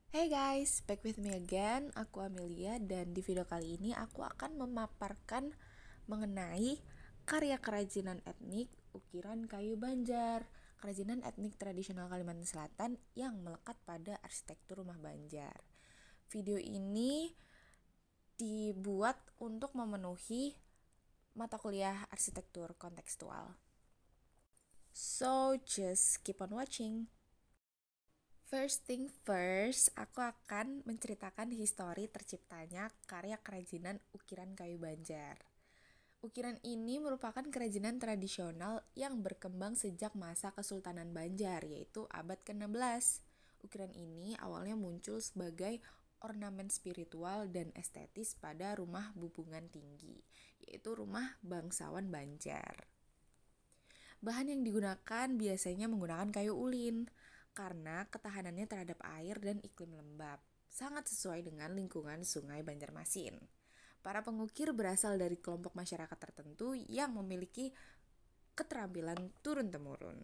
Hey guys, back with me again. Aku Amelia dan di video kali ini aku akan memaparkan mengenai karya kerajinan etnik ukiran kayu Banjar, kerajinan etnik tradisional Kalimantan Selatan yang melekat pada arsitektur rumah Banjar. Video ini dibuat untuk memenuhi mata kuliah arsitektur kontekstual. So, just keep on watching. First thing first, aku akan menceritakan histori terciptanya karya kerajinan ukiran kayu Banjar. Ukiran ini merupakan kerajinan tradisional yang berkembang sejak masa Kesultanan Banjar, yaitu abad ke-16. Ukiran ini awalnya muncul sebagai ornamen spiritual dan estetis pada rumah bubungan tinggi, yaitu rumah bangsawan Banjar. Bahan yang digunakan biasanya menggunakan kayu ulin karena ketahanannya terhadap air dan iklim lembab, sangat sesuai dengan lingkungan Sungai Banjarmasin. Para pengukir berasal dari kelompok masyarakat tertentu yang memiliki keterampilan turun-temurun.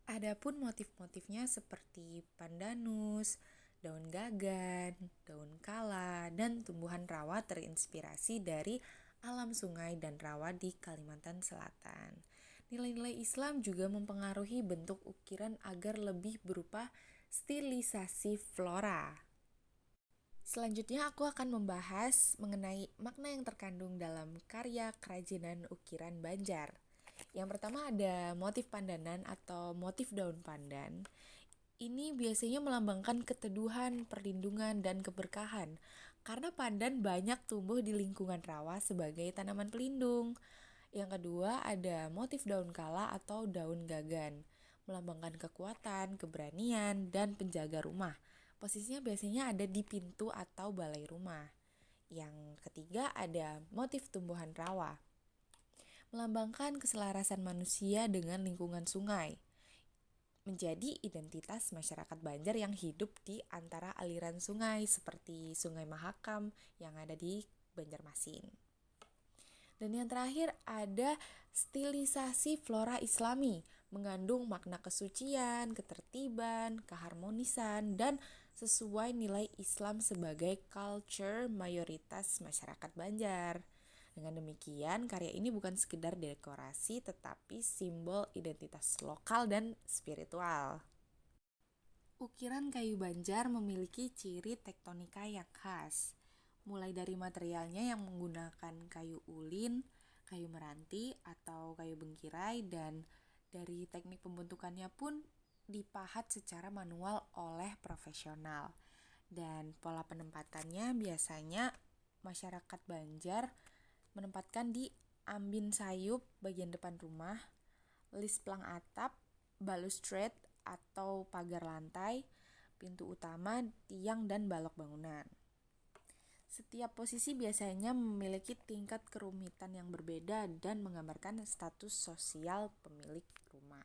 Adapun motif-motifnya seperti pandanus, daun gagan, daun kala, dan tumbuhan rawa terinspirasi dari alam sungai dan rawa di Kalimantan Selatan. Nilai-nilai Islam juga mempengaruhi bentuk ukiran agar lebih berupa stilisasi flora. Selanjutnya aku akan membahas mengenai makna yang terkandung dalam karya kerajinan ukiran Banjar. Yang pertama ada motif pandanan atau motif daun pandan. Ini biasanya melambangkan keteduhan, perlindungan, dan keberkahan karena pandan banyak tumbuh di lingkungan rawa sebagai tanaman pelindung. Yang kedua ada motif daun kala atau daun gagan, melambangkan kekuatan, keberanian, dan penjaga rumah. Posisinya biasanya ada di pintu atau balai rumah. Yang ketiga ada motif tumbuhan rawa, melambangkan keselarasan manusia dengan lingkungan sungai, menjadi identitas masyarakat Banjar yang hidup di antara aliran sungai seperti Sungai Mahakam yang ada di Banjarmasin. Dan yang terakhir ada stilisasi flora Islami, mengandung makna kesucian, ketertiban, keharmonisan, dan sesuai nilai Islam sebagai culture mayoritas masyarakat Banjar. Dengan demikian, karya ini bukan sekedar dekorasi tetapi simbol identitas lokal dan spiritual. Ukiran kayu Banjar memiliki ciri tektonika yang khas, mulai dari materialnya yang menggunakan kayu ulin, kayu meranti, atau kayu bengkirai, dan dari teknik pembentukannya pun dipahat secara manual oleh profesional. Dan pola penempatannya biasanya masyarakat Banjar menempatkan di ambin sayup bagian depan rumah, lis plang atap, balustrade atau pagar lantai, pintu utama, tiang, dan balok bangunan. Setiap posisi biasanya memiliki tingkat kerumitan yang berbeda dan menggambarkan status sosial pemilik rumah.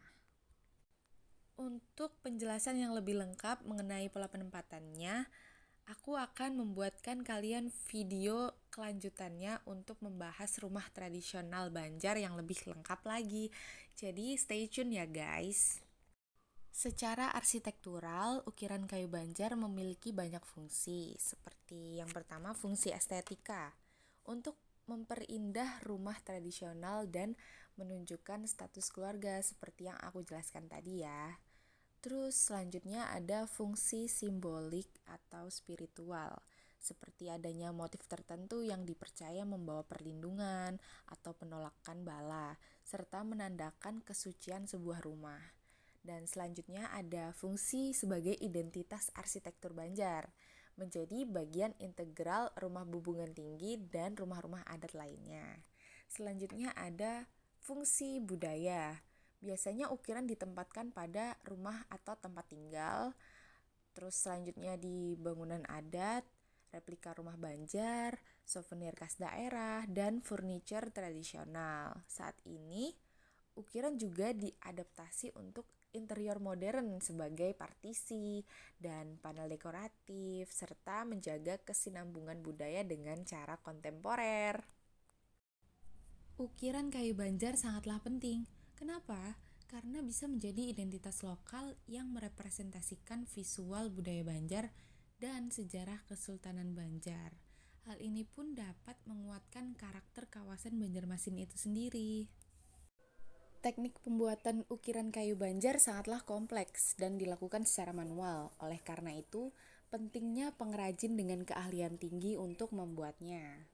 Untuk penjelasan yang lebih lengkap mengenai pola penempatannya, aku akan membuatkan kalian video kelanjutannya untuk membahas rumah tradisional Banjar yang lebih lengkap lagi. Jadi stay tune ya guys. Secara arsitektural, ukiran kayu Banjar memiliki banyak fungsi, seperti yang pertama fungsi estetika, untuk memperindah rumah tradisional dan menunjukkan status keluarga seperti yang aku jelaskan tadi ya. Terus selanjutnya ada fungsi simbolik atau spiritual, seperti adanya motif tertentu yang dipercaya membawa perlindungan atau penolakan bala, serta menandakan kesucian sebuah rumah. Dan selanjutnya ada fungsi sebagai identitas arsitektur Banjar, menjadi bagian integral rumah bubungan tinggi dan rumah-rumah adat lainnya. Selanjutnya ada fungsi budaya. Biasanya ukiran ditempatkan pada rumah atau tempat tinggal. Terus selanjutnya di bangunan adat, replika rumah Banjar, souvenir khas daerah, dan furniture tradisional. Saat ini, ukiran juga diadaptasi untuk interior modern sebagai partisi dan panel dekoratif, serta menjaga kesinambungan budaya dengan cara kontemporer. Ukiran kayu Banjar sangatlah penting. Kenapa? Karena bisa menjadi identitas lokal yang merepresentasikan visual budaya Banjar dan sejarah Kesultanan Banjar. Hal ini pun dapat menguatkan karakter kawasan Banjarmasin itu sendiri. Teknik pembuatan ukiran kayu Banjar sangatlah kompleks dan dilakukan secara manual. Oleh karena itu, pentingnya pengrajin dengan keahlian tinggi untuk membuatnya.